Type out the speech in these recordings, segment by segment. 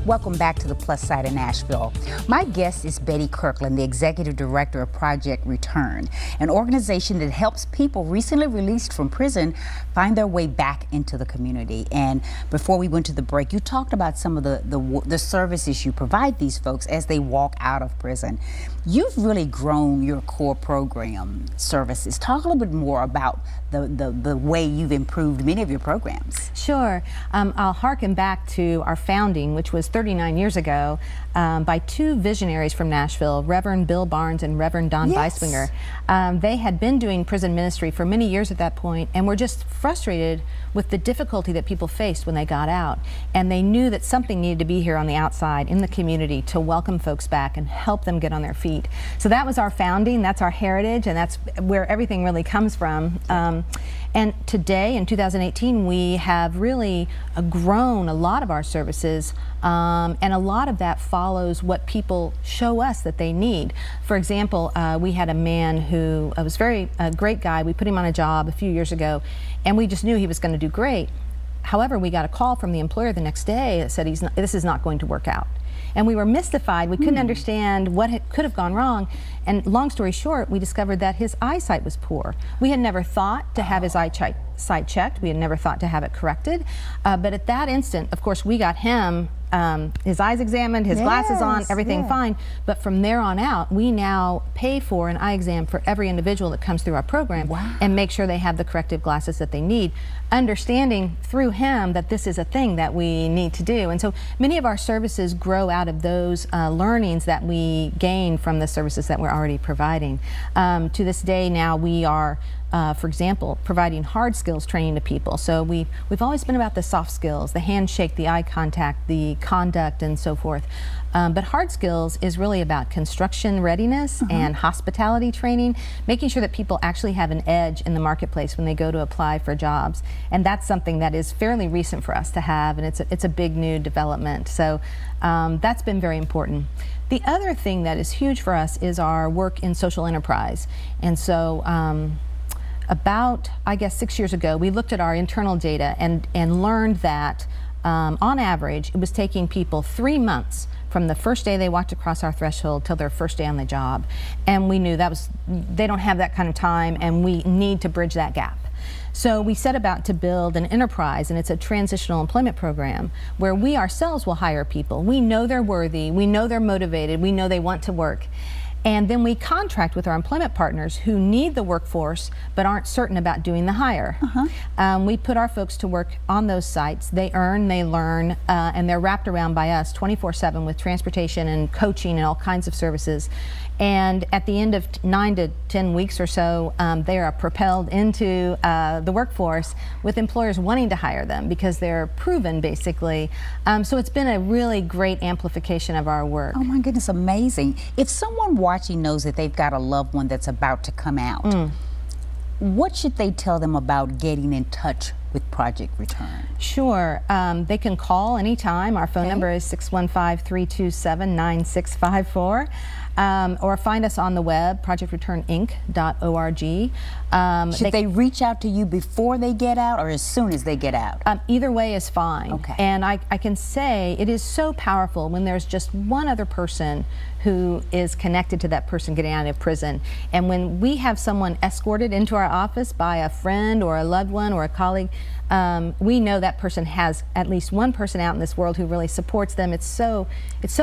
Welcome back to the Plus Side of Nashville. My guest is Bettie Kirkland, the Executive Director of Project Return, an organization that helps people recently released from prison find their way back into the community. And before we went to the break, you talked about some of the services you provide these folks as they walk out of prison. You've really grown your core program services. Talk a little bit more about the way you've improved many of your programs. Sure. I'll harken back to our founding, which was 39 years ago, by two visionaries from Nashville, Reverend Bill Barnes and Reverend Don Beiswinger. They had been doing prison ministry for many years at that point and were just frustrated with the difficulty that people faced when they got out. And they knew that something needed to be here on the outside in the community to welcome folks back and help them get on their feet. So that was our founding, that's our heritage, and that's where everything really comes from. And today, in 2018, we have really grown a lot of our services, and a lot of that follows what people show us that they need. For example, we had a man who was a great guy. We put him on a job a few years ago, and we just knew he was going to do great. However, we got a call from the employer the next day that said, this is not going to work out. And we were mystified. We couldn't understand what could have gone wrong. And long story short, we discovered that his eyesight was poor. We had never thought to have his eyesight checked. We had never thought to have it corrected. But at that instant, of course, we got him his eyes examined, his glasses on, everything fine. But from there on out, we now pay for an eye exam for every individual that comes through our program and make sure they have the corrective glasses that they need, understanding through him that this is a thing that we need to do. And so many of our services grow out of those learnings that we gain from the services that we're already providing. To this day now, we are for example, providing hard skills training to people. So we've always been about the soft skills, the handshake, the eye contact, the conduct, and so forth. But hard skills is really about construction readiness and hospitality training, making sure that people actually have an edge in the marketplace when they go to apply for jobs. And that's something that is fairly recent for us to have, and it's a big new development. So that's been very important. The other thing that is huge for us is our work in social enterprise. And so about, I guess, 6 years ago, we looked at our internal data and learned that on average, it was taking people 3 months from the first day they walked across our threshold till their first day on the job. And we knew they don't have that kind of time, and we need to bridge that gap. So we set about to build an enterprise, and it's a transitional employment program where we ourselves will hire people. We know they're worthy, we know they're motivated, we know they want to work. And then we contract with our employment partners who need the workforce but aren't certain about doing the hire. We put our folks to work on those sites. They earn, they learn, and they're wrapped around by us 24/7 with transportation and coaching and all kinds of services. And at the end of 9 to 10 weeks or so, they are propelled into the workforce with employers wanting to hire them because they're proven, basically. So it's been a really great amplification of our work. Oh my goodness, amazing. If someone watching knows that they've got a loved one that's about to come out, what should they tell them about getting in touch with Project Return? Sure. They can call anytime. Our phone number is 615-327-9654. Or find us on the web, projectreturninc.org. Should they reach out to you before they get out or as soon as they get out? Either way is fine. And I can say it is so powerful when there's just one other person who is connected to that person getting out of prison. And when we have someone escorted into our office by a friend or a loved one or a colleague, we know that person has at least one person out in this world who really supports them. It's so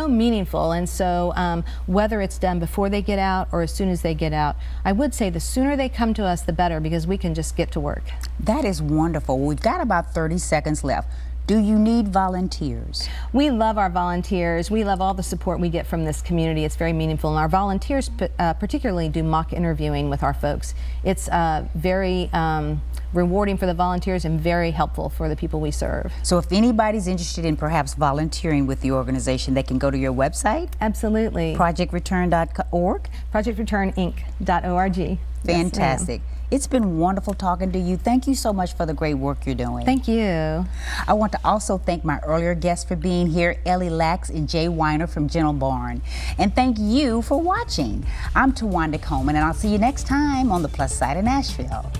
meaningful. And so whether it's done before they get out or as soon as they get out, I would say the sooner they come to us, the better, because we can just get to work. That is wonderful. We've got about 30 seconds left. Do you need volunteers? We love our volunteers. We love all the support we get from this community. It's very meaningful. And our volunteers particularly do mock interviewing with our folks. It's very rewarding for the volunteers and very helpful for the people we serve. So if anybody's interested in perhaps volunteering with the organization, they can go to your website? Absolutely. Projectreturn.org? Projectreturninc.org. Fantastic. Yes, it's been wonderful talking to you. Thank you so much for the great work you're doing. Thank you. I want to also thank my earlier guests for being here, Ellie Lax and Jay Weiner from Gentle Barn. And thank you for watching. I'm Tawanda Coleman, and I'll see you next time on the Plus Side of Nashville.